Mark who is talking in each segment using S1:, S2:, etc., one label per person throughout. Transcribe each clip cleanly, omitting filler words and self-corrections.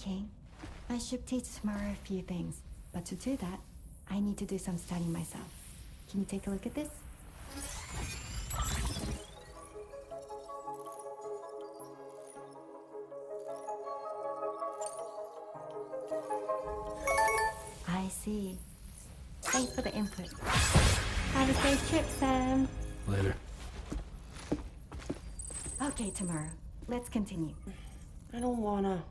S1: Okay. I should teach tomorrow a few things, but to do that, I need to do some studying myself. Can you take a look at this? I see. Thanks for the input. Have a safe trip, Sam.
S2: Later.
S1: Okay, tomorrow. Let's continue.
S3: I don't wanna.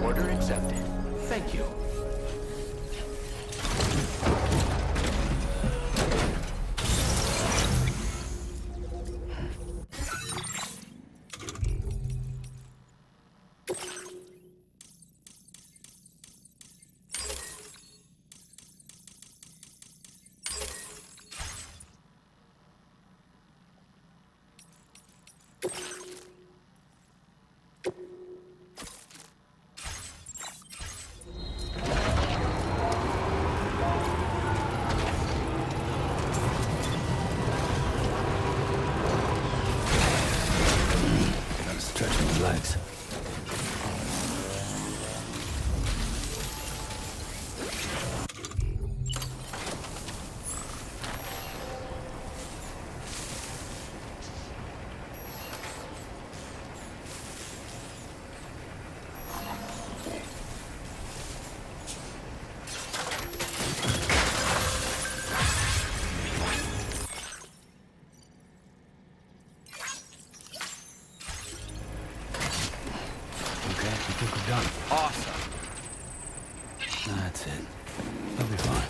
S2: Order accepted. Thank you. Gotta stretch my legs. Okay, I think we're done. Awesome. That's it. I'll be fine.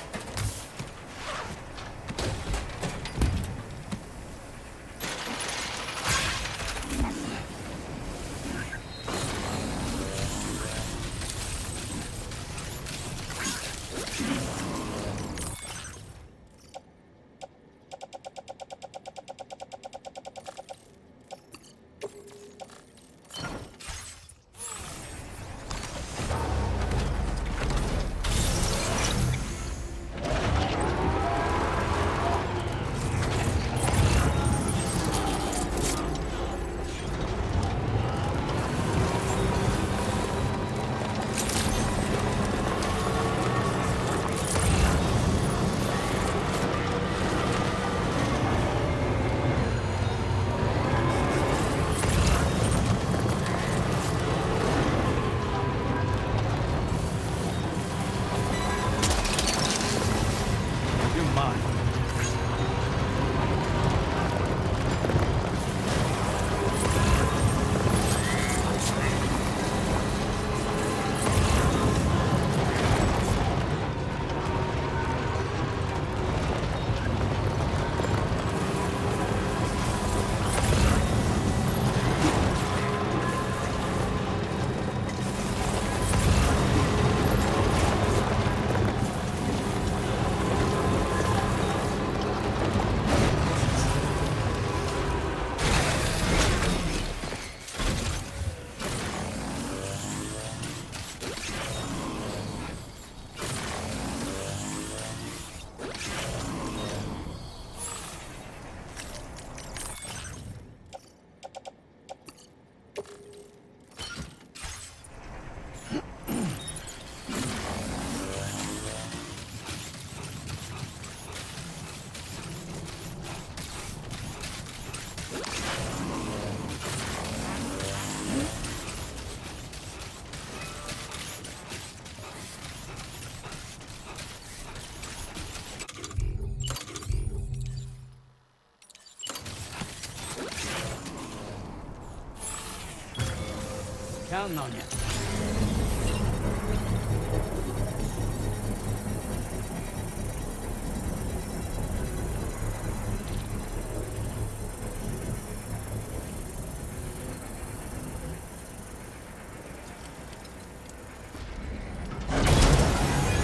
S2: Counting on you.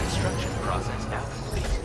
S4: Construction process now complete.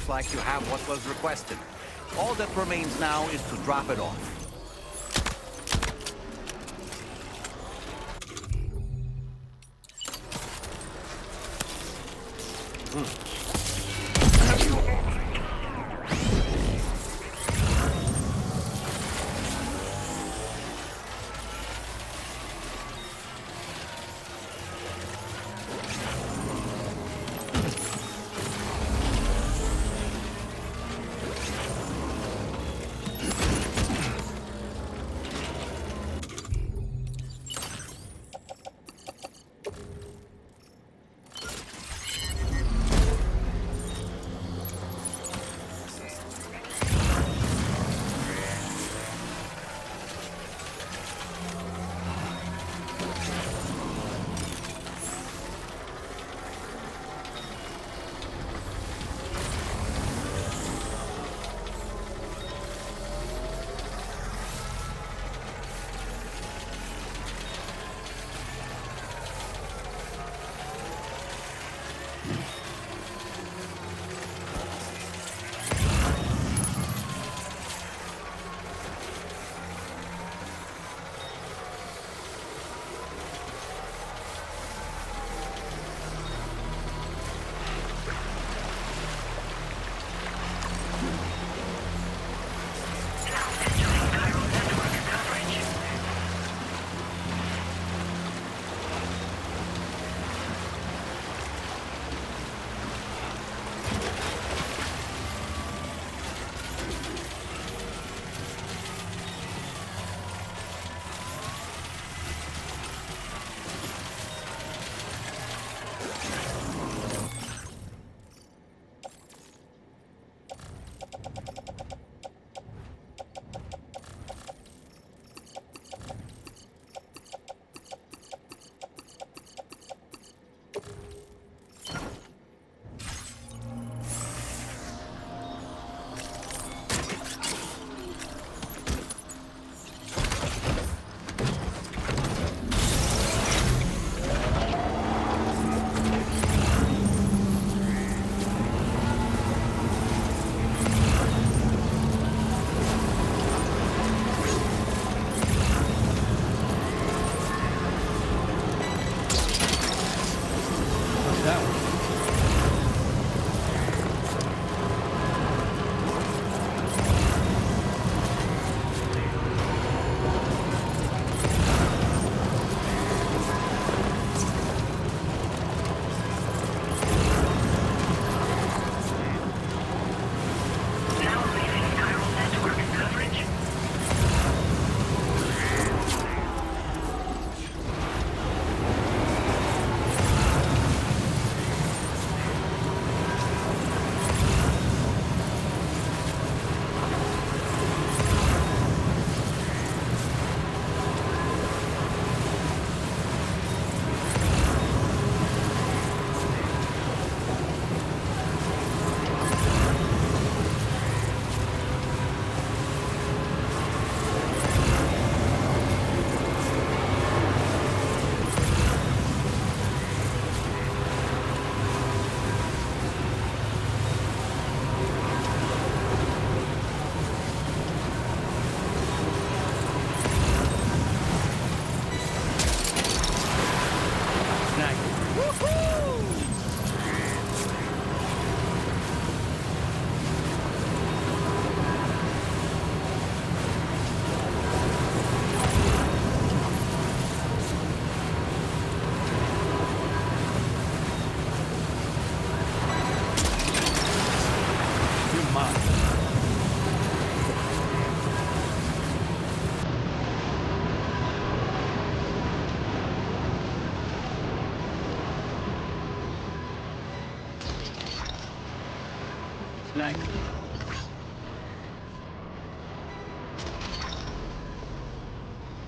S5: Looks like you have what was requested. All that remains now is to drop it off.
S2: Thanks.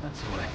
S2: That's the way.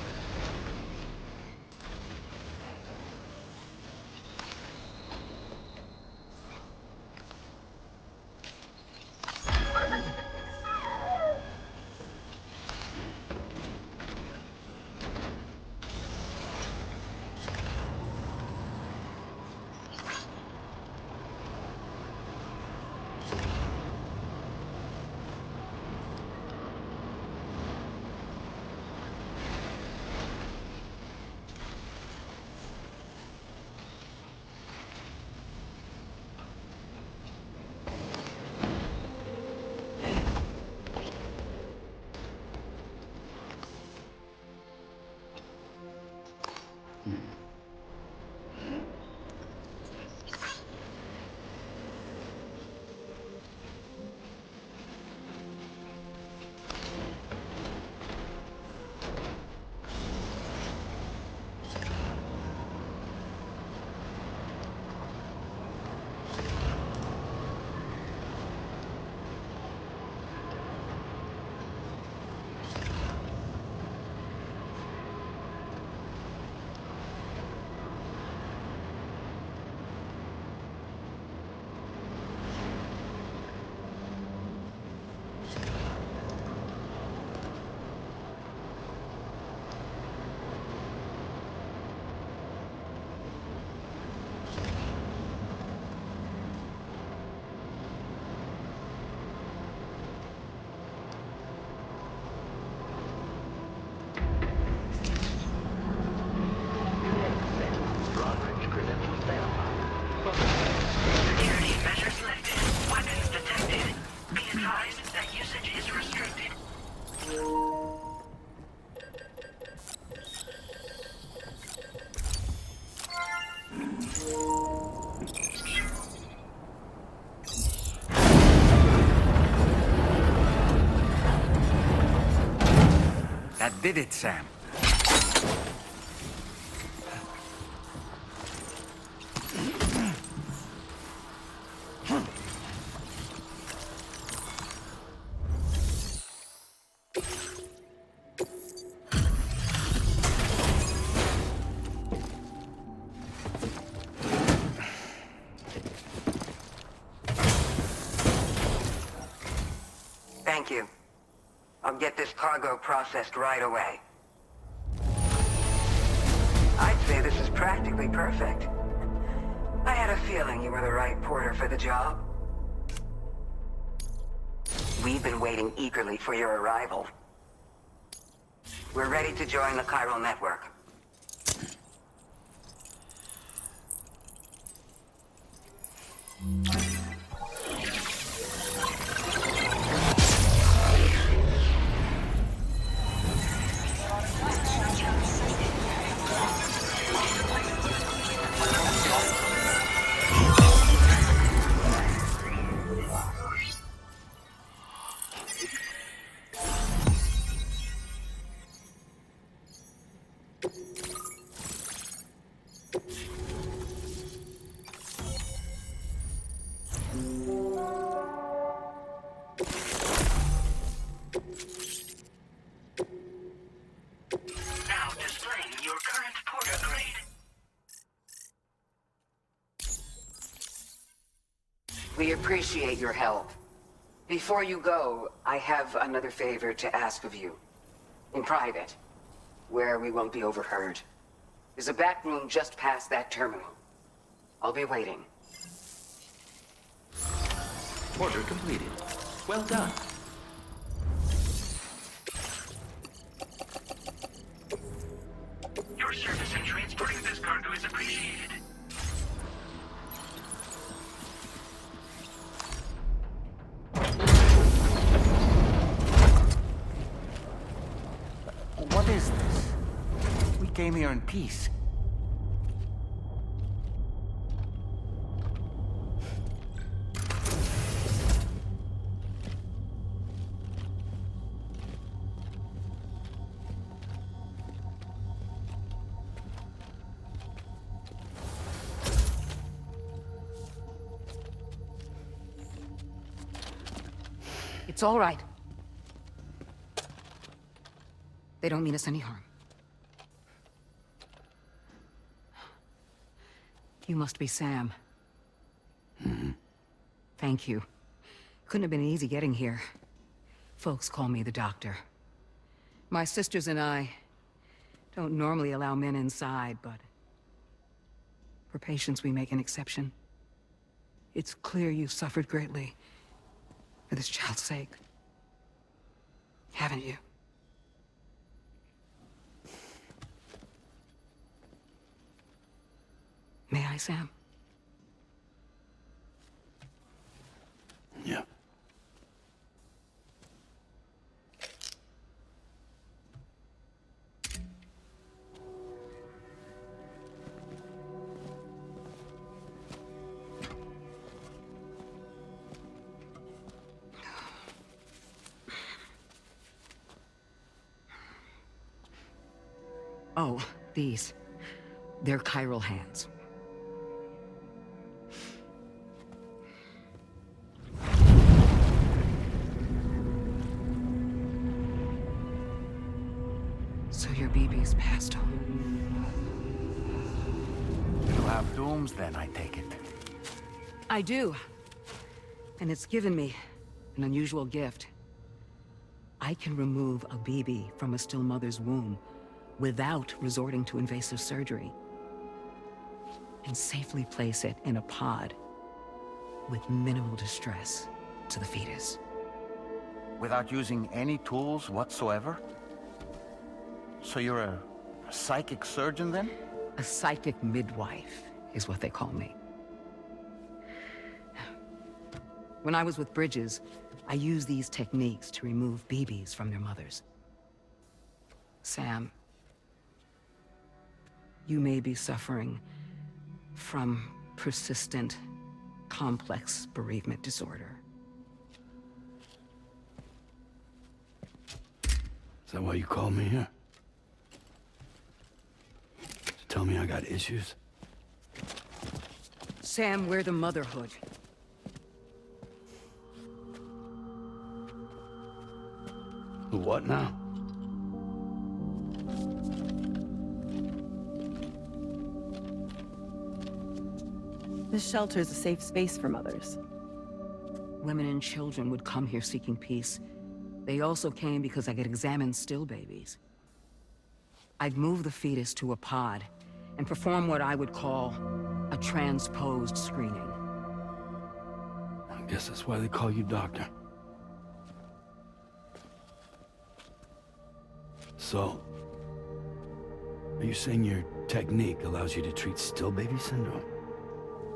S5: That did it, Sam.
S6: Thank you. I'll get this cargo processed right away. I'd say this is practically perfect. I had a feeling you were the right porter for the job. We've been waiting eagerly for your arrival. We're ready to join the chiral network. We appreciate your help. Before you go, I have another favor to ask of you. In private, where we won't be overheard. There's a back room just past that terminal. I'll be waiting.
S4: Order completed. Well done. Your service in transporting this cargo is appreciated.
S5: What is this? We came here in peace.
S7: It's all right. They don't mean us any harm. You must be Sam. Thank you. Couldn't have been easy getting here. Folks call me the doctor. My sisters and I don't normally allow men inside, but for patients we make an exception. It's clear you've suffered greatly for this child's sake. Haven't you? May I, Sam?
S2: Yeah.
S7: Oh, these. They're chiral hands. So your BB's passed on.
S5: You have dooms then, I take it.
S7: I do. And it's given me an unusual gift. I can remove a BB from a still mother's womb without resorting to invasive surgery, and safely place it in a pod with minimal distress to the fetus.
S5: Without using any tools whatsoever? So you're a psychic surgeon then?
S7: A psychic midwife is what they call me. When I was with Bridges, I used these techniques to remove BBs from their mothers. Sam, you may be suffering from persistent, complex bereavement disorder.
S2: Is that why you called me here? To tell me I got issues?
S7: Sam, we're the motherhood.
S2: The what now?
S3: This shelter is a safe space for mothers.
S7: Women and children would come here seeking peace. They also came because I could examine still babies. I'd move the fetus to a pod and perform what I would call a transposed screening.
S2: I guess that's why they call you doctor. So, are you saying your technique allows you to treat still baby syndrome?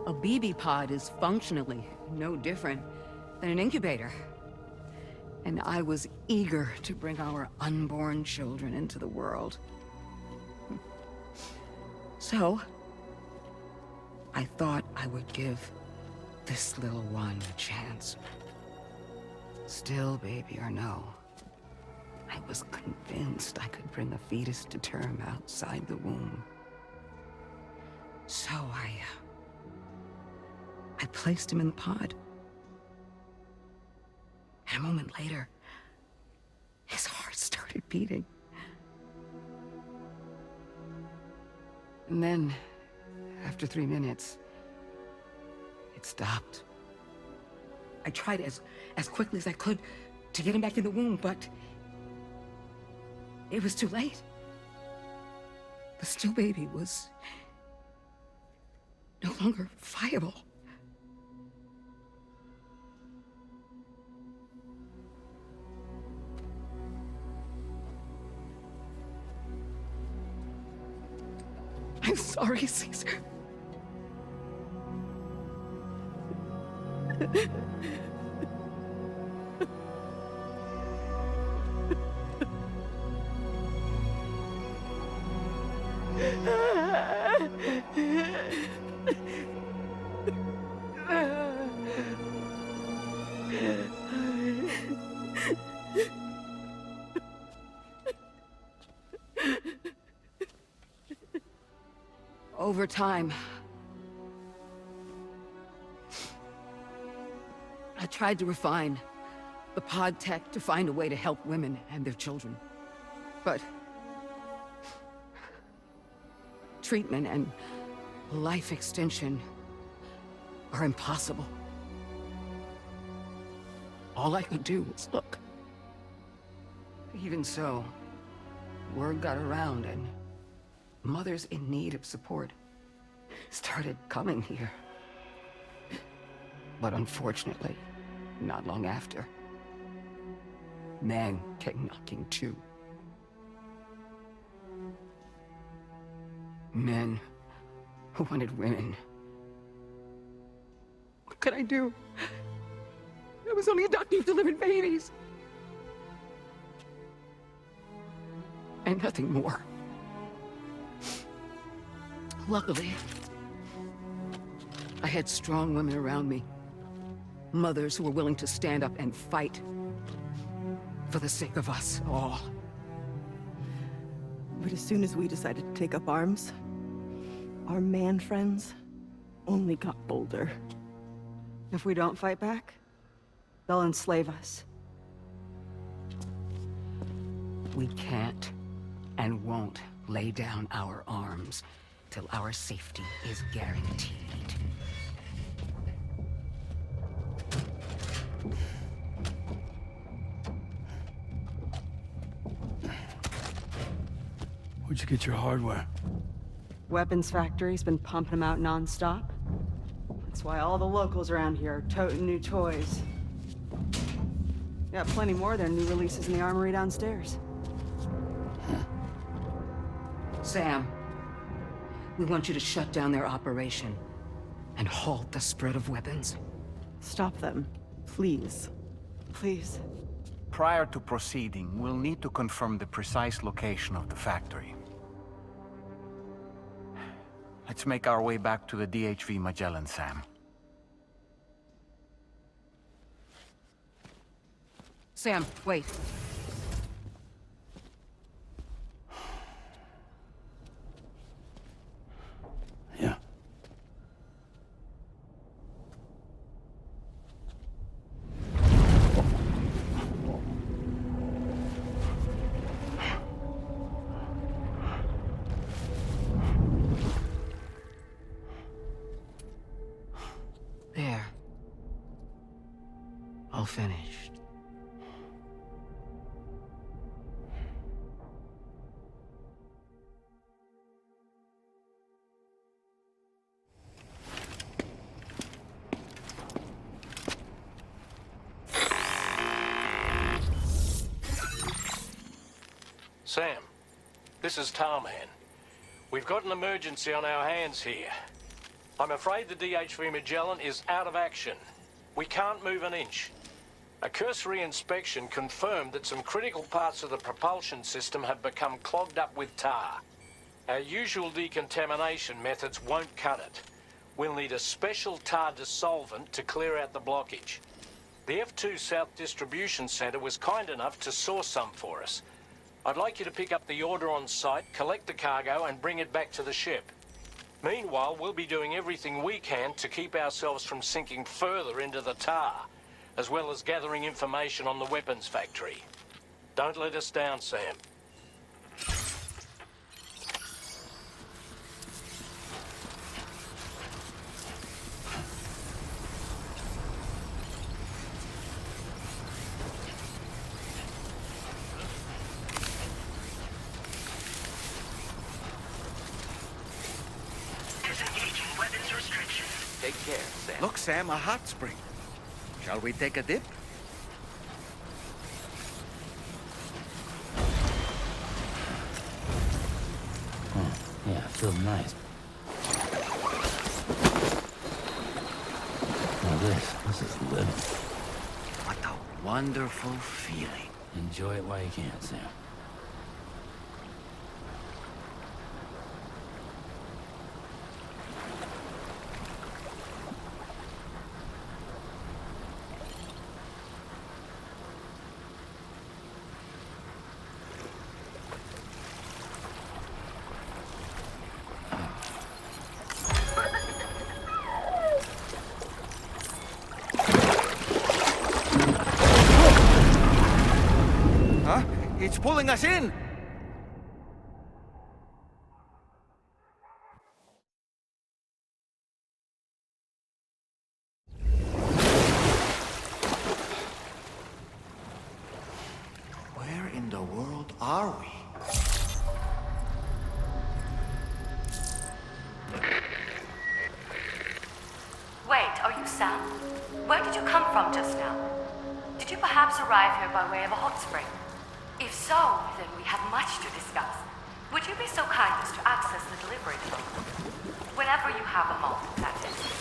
S7: A BB pod is functionally no different than an incubator. And I was eager to bring our unborn children into the world. So, I thought I would give this little one a chance. Still baby or no, I was convinced I could bring a fetus to term outside the womb. So I placed him in the pod. And a moment later, his heart started beating. And then, after 3 minutes, it stopped. I tried as quickly as I could to get him back in the womb, but it was too late. The still baby was no longer viable. I'm sorry, Caesar. Over time, I tried to refine the pod tech to find a way to help women and their children. But treatment and life extension are impossible. All I could do was look. Even so, word got around and mothers in need of support started coming here. But unfortunately, not long after, men came knocking too. Men who wanted women. What could I do? I was only a doctor who delivered babies. And nothing more. Luckily, I had strong women around me. Mothers who were willing to stand up and fight for the sake of us all.
S8: But as soon as we decided to take up arms, our man friends only got bolder.
S3: If we don't fight back, they'll enslave us.
S7: We can't and won't lay down our arms till our safety is guaranteed.
S2: Where'd you get your hardware?
S3: Weapons factory's been pumping them out non-stop. That's why all the locals around here are toting new toys. Got plenty more of their new releases in the armory downstairs.
S7: Sam, we want you to shut down their operation and halt the spread of weapons.
S8: Stop them, please. Please.
S5: Prior to proceeding, we'll need to confirm the precise location of the factory. Let's make our way back to the DHV Magellan, Sam.
S7: Sam, wait.
S2: Yeah.
S7: There. All finished.
S9: Sam, this is Tarman. We've got an emergency on our hands here. I'm afraid the DHV Magellan is out of action. We can't move an inch. A cursory inspection confirmed that some critical parts of the propulsion system have become clogged up with tar. Our usual decontamination methods won't cut it. We'll need a special tar dissolvent to clear out the blockage. The F2 South Distribution Centre was kind enough to source some for us. I'd like you to pick up the order on site, collect the cargo, and bring it back to the ship. Meanwhile, we'll be doing everything we can to keep ourselves from sinking further into the tar, as well as gathering information on the weapons factory. Don't let us down, Sam.
S4: Take care, Sam.
S5: Look, Sam, a hot spring. Shall we take a dip?
S2: Yeah, it feels nice. Now this is living.
S5: What a wonderful feeling.
S2: Enjoy it while you can, Sam. What's pulling us in?
S4: Where in the world are we?
S10: Wait, are you Sam? Where did you come from just now? Did you perhaps arrive here by way of a hot spring? If so, then we have much to discuss. Would you be so kind as to access the delivery phone? Whenever you have a moment, that is.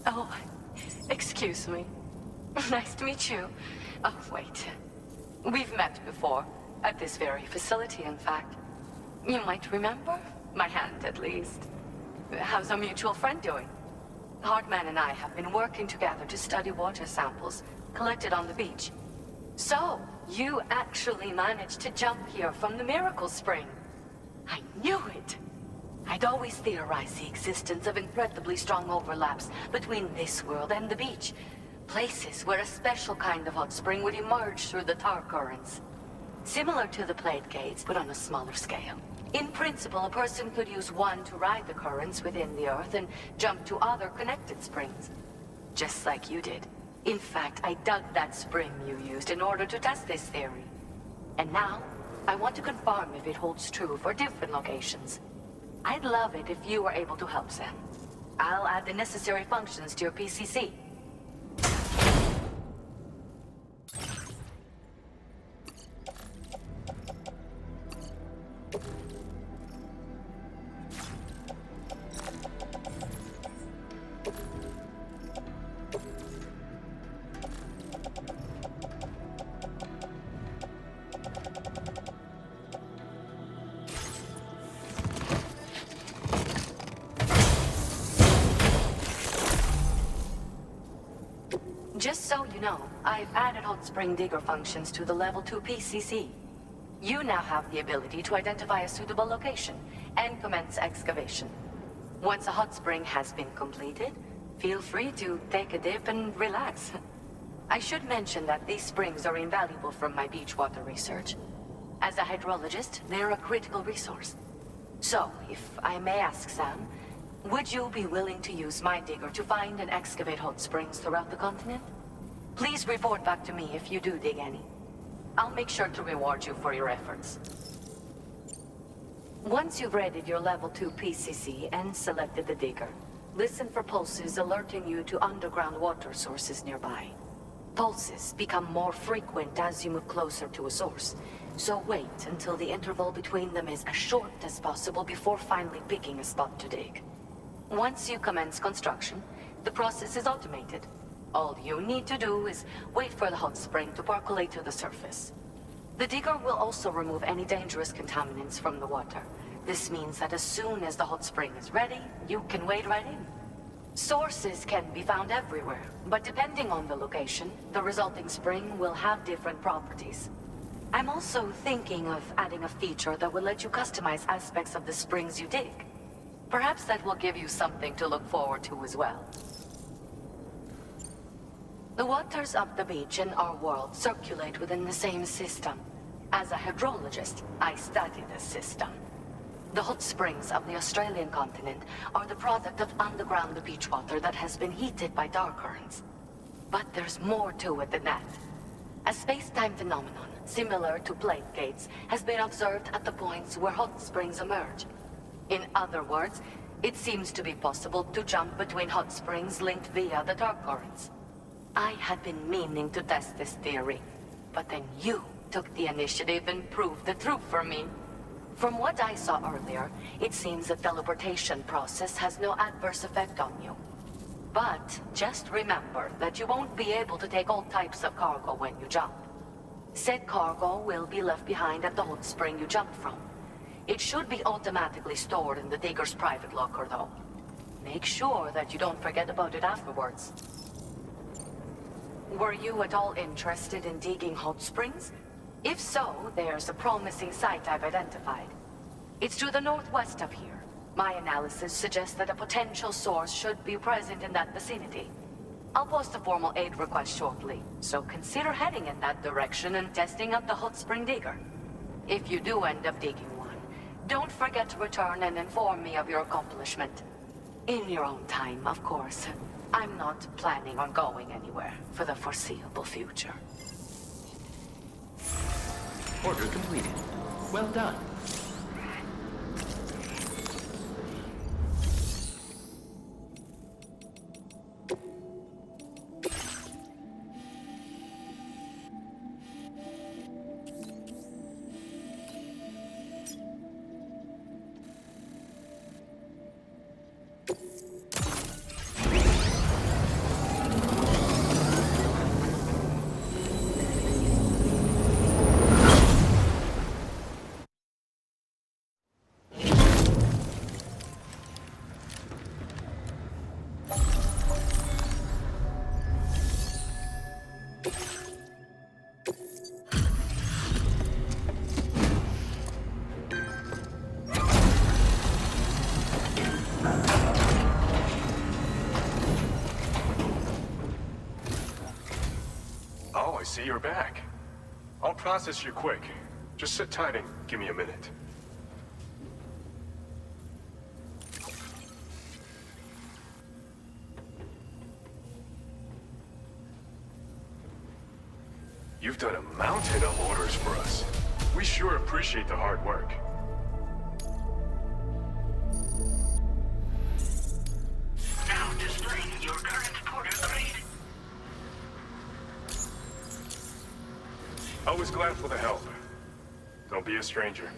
S10: Oh, excuse me. Nice to meet you. Oh, wait. We've met before. At this very facility, in fact. You might remember? My hand, at least. How's our mutual friend doing? Hardman and I have been working together to study water samples collected on the beach. So, you actually managed to jump here from the Miracle Spring. I knew it! I'd always theorized the existence of incredibly strong overlaps between this world and the beach. Places where a special kind of hot spring would emerge through the tar currents. Similar to the plate gates, but on a smaller scale. In principle, a person could use one to ride the currents within the Earth and jump to other connected springs. Just like you did. In fact, I dug that spring you used in order to test this theory. And now, I want to confirm if it holds true for different locations. I'd love it if you were able to help, Sam. I'll add the necessary functions to your PCC. Just so you know, I've added hot spring digger functions to the level 2 PCC. You now have the ability to identify a suitable location and commence excavation. Once a hot spring has been completed, feel free to take a dip and relax. I should mention that these springs are invaluable from my beach water research. As a hydrologist, they're a critical resource. So, if I may ask, Sam, would you be willing to use my digger to find and excavate hot springs throughout the continent? Please report back to me if you do dig any. I'll make sure to reward you for your efforts. Once you've readied your level 2 PCC and selected the digger, listen for pulses alerting you to underground water sources nearby. Pulses become more frequent as you move closer to a source, so wait until the interval between them is as short as possible before finally picking a spot to dig. Once you commence construction, the process is automated. All you need to do is wait for the hot spring to percolate to the surface. The digger will also remove any dangerous contaminants from the water. This means that as soon as the hot spring is ready, you can wade right in. Sources can be found everywhere, but depending on the location, the resulting spring will have different properties. I'm also thinking of adding a feature that will let you customize aspects of the springs you dig. Perhaps that will give you something to look forward to as well. The waters of the beach and our world circulate within the same system. As a hydrologist, I study this system. The hot springs of the Australian continent are the product of underground beach water that has been heated by dark currents. But there's more to it than that. A space-time phenomenon, similar to plate gates, has been observed at the points where hot springs emerge. In other words, it seems to be possible to jump between hot springs linked via the dark currents. I had been meaning to test this theory, but then you took the initiative and proved the truth for me. From what I saw earlier, it seems the teleportation process has no adverse effect on you. But just remember that you won't be able to take all types of cargo when you jump. Said cargo will be left behind at the hot spring you jumped from. It should be automatically stored in the digger's private locker, though. Make sure that you don't forget about it afterwards. Were you at all interested in digging hot springs? If so, there's a promising site I've identified. It's to the northwest of here. My analysis suggests that a potential source should be present in that vicinity. I'll post a formal aid request shortly, so consider heading in that direction and testing out the hot spring digger. If you do end up digging one, don't forget to return and inform me of your accomplishment. In your own time, of course. I'm not planning on going anywhere for the foreseeable future.
S11: Order completed. Well done.
S12: Oh, I see you're back. I'll process you quick. Just sit tight and give me a minute. You've done a mountain of orders for us. We sure appreciate the hard work.
S11: Now displaying your current order grade.
S12: Always glad for the help. Don't be a stranger.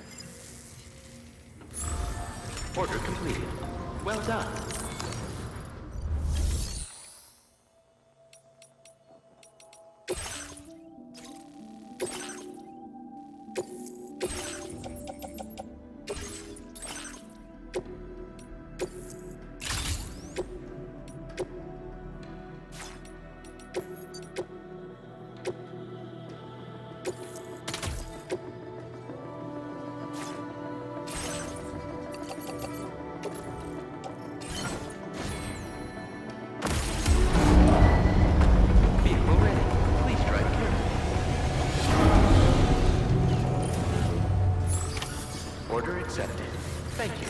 S11: Order completed. Well done. Vehicle ready. Please drive carefully. Order accepted. Thank you.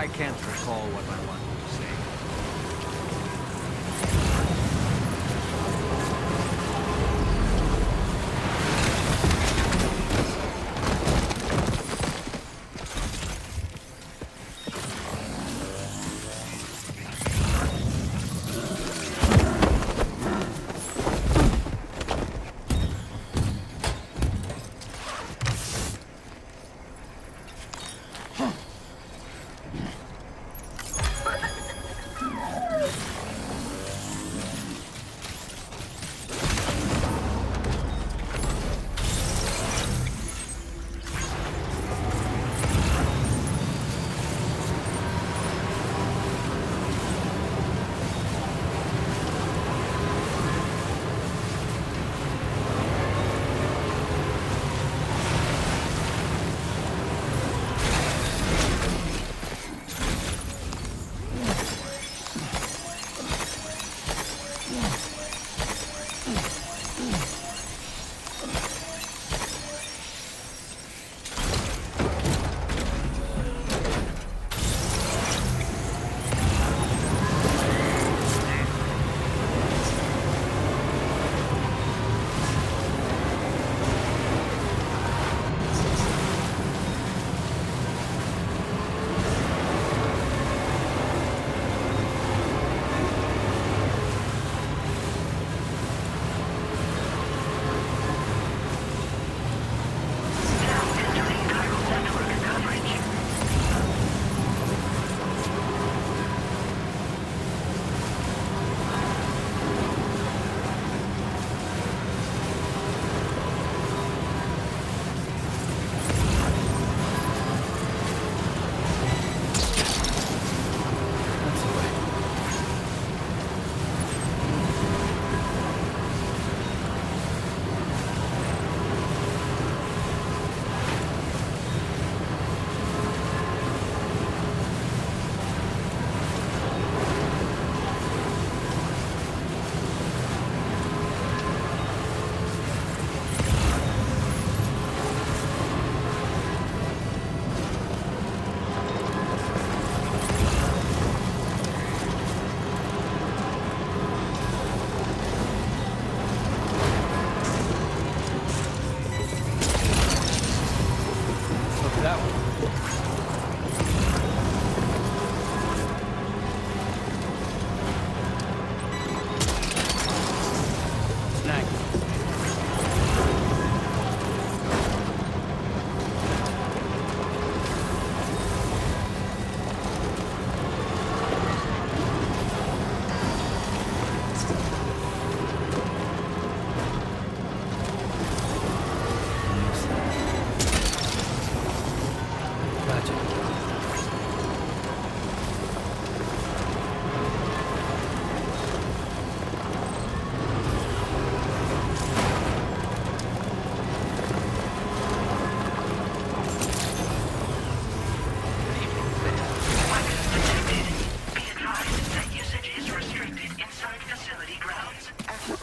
S13: I can't recall what I wanted to say.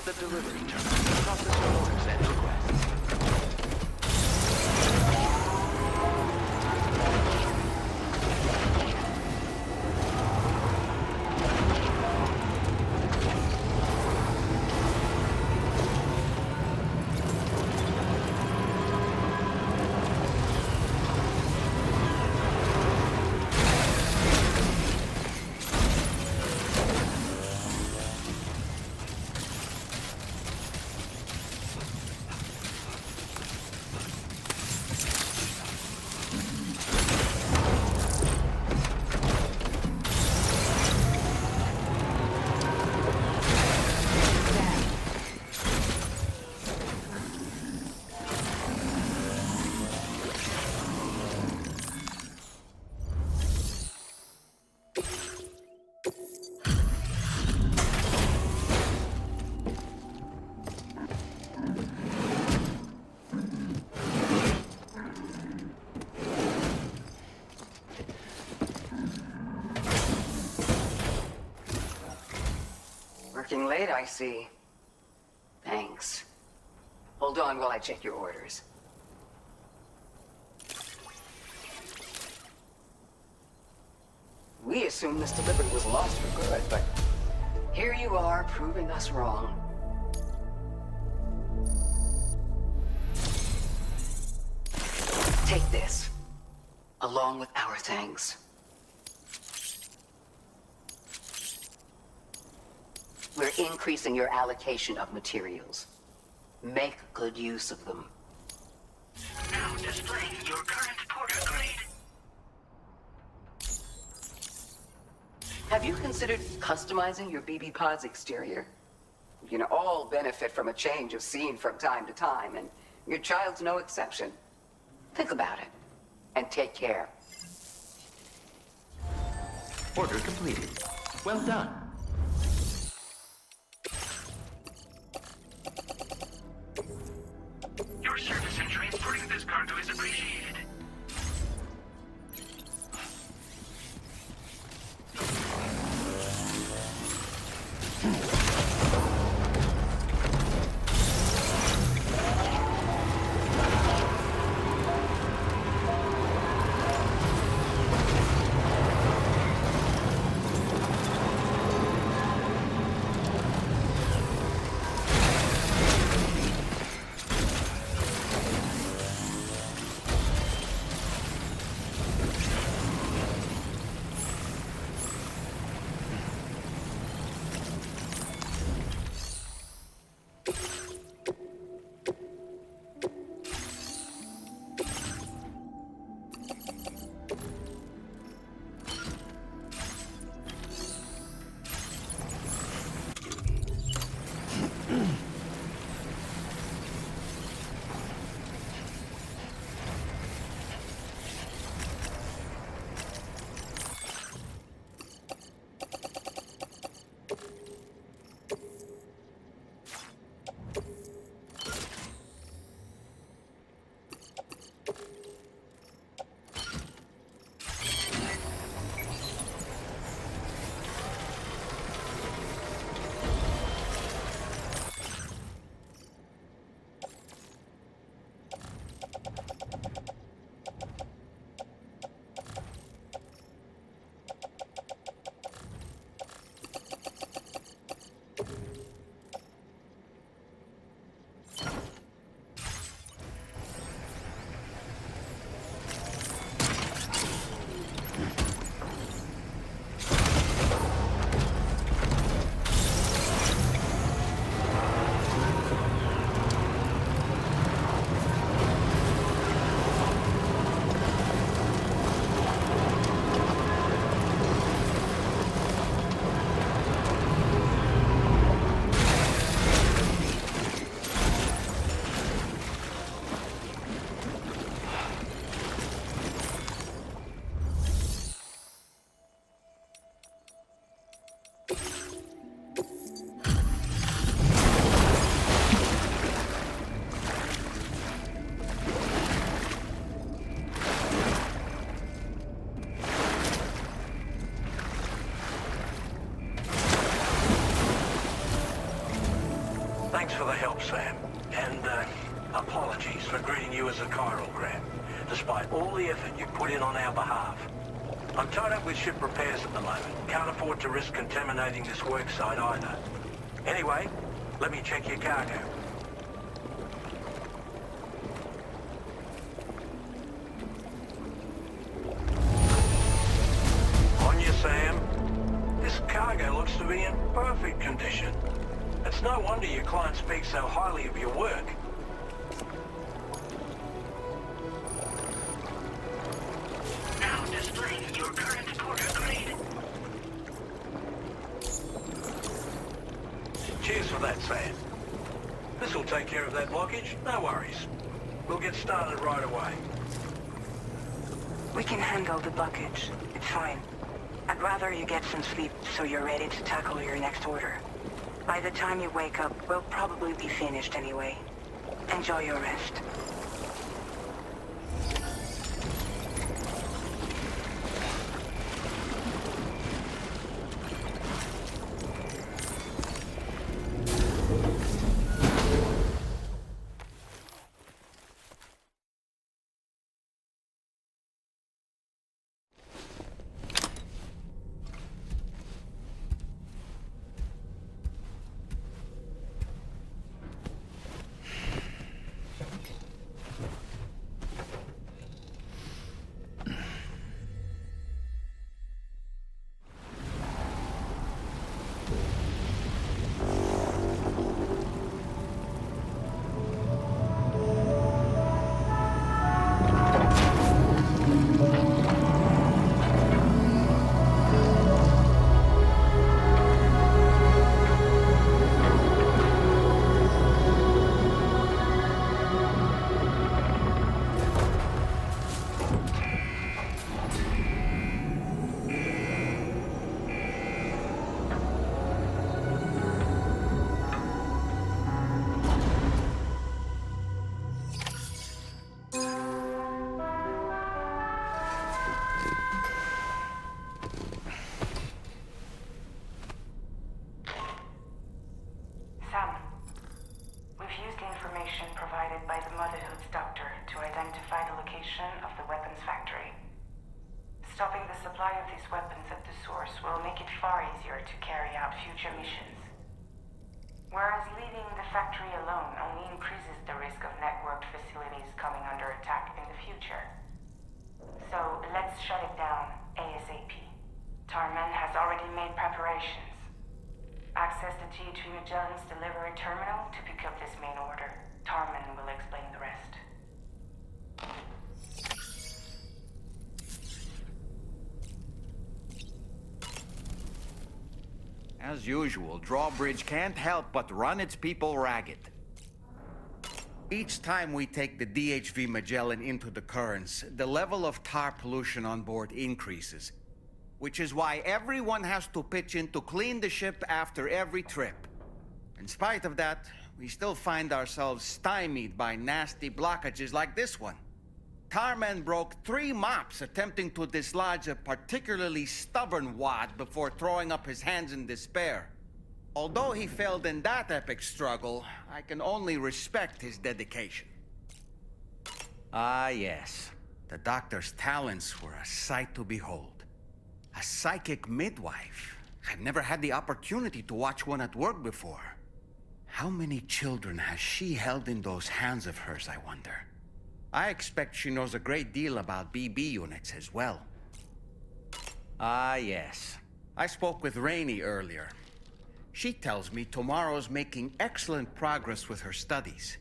S4: the delivery terminal to process your orders and requests.
S6: Working late, I see. Thanks. Hold on while I check your orders. We assumed this delivery was lost for good, but here you are, proving us wrong. Take this, along with our thanks. We're increasing your allocation of materials. Make good use of them.
S11: Now displaying your current porter grade.
S6: Have you considered customizing your BB Pod's exterior? You can all benefit from a change of scene from time to time, and your child's no exception. Think about it, and take care.
S4: Order completed. Well done.
S11: Your service in transporting this cargo is appreciated. Thanks for the help, Sam. And, apologies for greeting you as a chiral grab, despite all the effort you put in on our behalf. I'm tied up with ship repairs at the moment. Can't afford to risk contaminating this work site either. Anyway, let me check your cargo. On you, Sam. This cargo looks to be in perfect condition. It's no wonder your client speaks so highly of your work. Now displaying your current porter grade. Cheers for that, Sam. This'll take care of that blockage, no worries. We'll get started right away.
S14: We can handle the blockage. It's fine. I'd rather you get some sleep so you're ready to tackle your next order. By the time you wake up, we'll probably be finished anyway. Enjoy your rest.
S15: Stopping the supply of these weapons at the source will make it far easier to carry out future missions. Whereas leaving the factory alone only increases the risk of networked facilities coming under attack in the future. So let's shut it down ASAP. Tarman has already made preparations. Access the DHV Magellan's delivery terminal to pick up this main order. Tarman will explain the rest.
S16: As usual, Drawbridge can't help but run its people ragged. Each time we take the DHV Magellan into the currents, the level of tar pollution on board increases. Which is why everyone has to pitch in to clean the ship after every trip. In spite of that, we still find ourselves stymied by nasty blockages like this one. Tarman broke 3 mops attempting to dislodge a particularly stubborn wad before throwing up his hands in despair. Although he failed in that epic struggle, I can only respect his dedication. Ah, yes. The doctor's talents were a sight to behold. A psychic midwife. I've never had the opportunity to watch one at work before. How many children has she held in those hands of hers, I wonder? I expect she knows a great deal about BB units as well. Ah, yes. I spoke with Rainey earlier. She tells me Tomorrow's making excellent progress with her studies.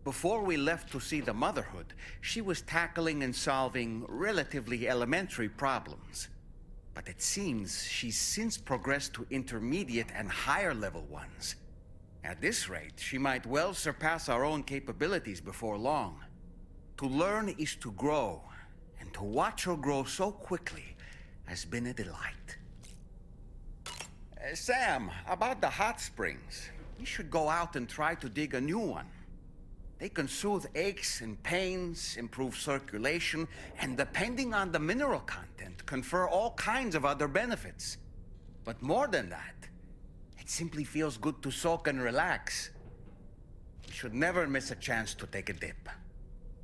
S16: Before we left to see the Motherhood, she was tackling and solving relatively elementary problems. But it seems she's since progressed to intermediate and higher level ones. At this rate, she might well surpass our own capabilities before long. To learn is to grow, and to watch her grow so quickly has been a delight. Sam, about the hot springs, we should go out and try to dig a new one. They can soothe aches and pains, improve circulation, and depending on the mineral content, confer all kinds of other benefits. But more than that, it simply feels good to soak and relax. should never miss a chance to take a dip.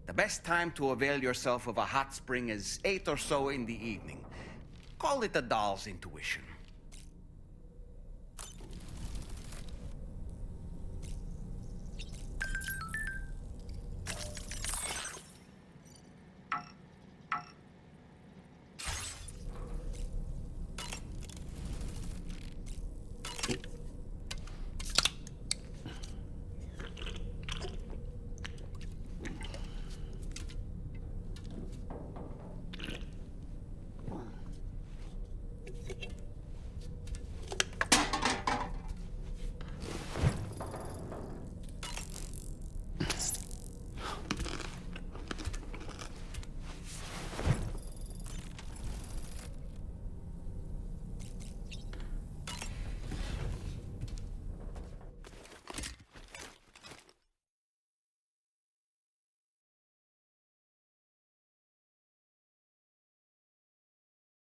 S16: The best time to avail yourself of a hot spring is 8 or so in the evening. Call it a doll's intuition.